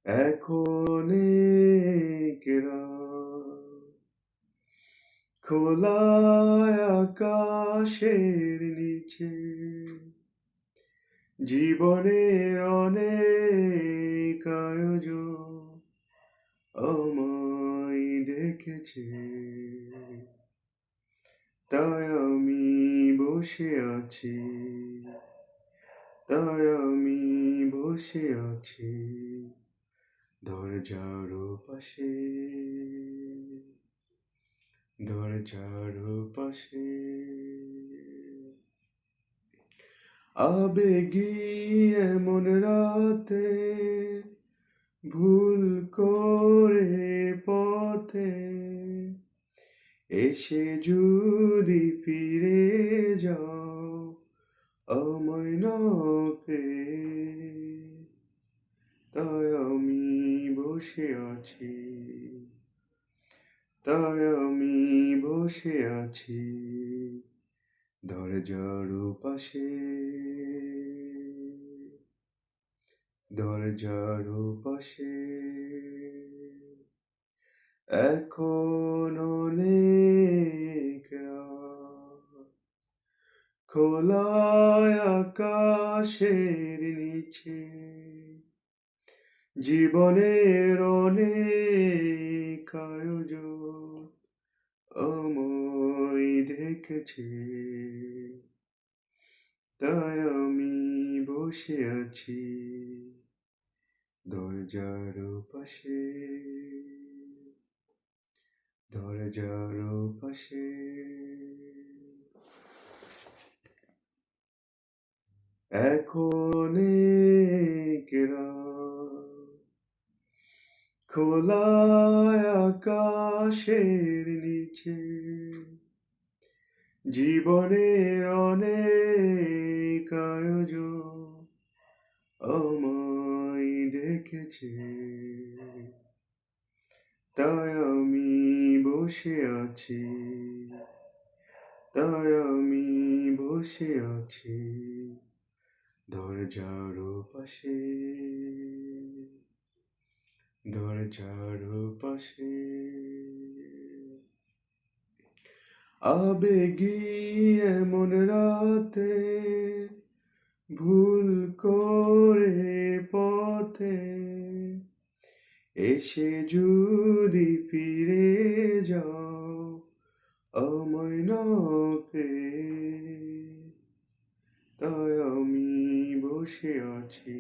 এখন এক রাত খোলা আকাশের নিচে জীবনের অনেক আয়োজন আমায় ডেকেছে, তাই আমি বসে আছি, তাই আমি বসে আছি দরজার পাশে, দরজার পাশে। আবেগী এমন রাতে ভুল করে পথে এসে যদি ফিরে যাও আমায় না পেয়ে, তাই আমি বসে আছি, তাই আমি বসে আছি দরজার পাশে, দরজার পাশে। এখন অনেক রাত খোলা আকাশের নিচে জীবনের অনেক আয়োজন আমায় ডেকেছে, তাই আমি বসে আছি দরজার পাশে, দরজার পাশে। এখন এক রাত খোলা আকাশের নিচে জীবনের অনেক আয়োজন আমায় ডেকেছে, তাই আমি বসে আছি, তাই আমি বসে আছি দরজার পাশে, দরজার পাশে। আবেগী এমন রাতে ভুল করে পথে এসে যদি ফিরে যাও আমায় না পেয়ে, তাই আমি বসে আছি,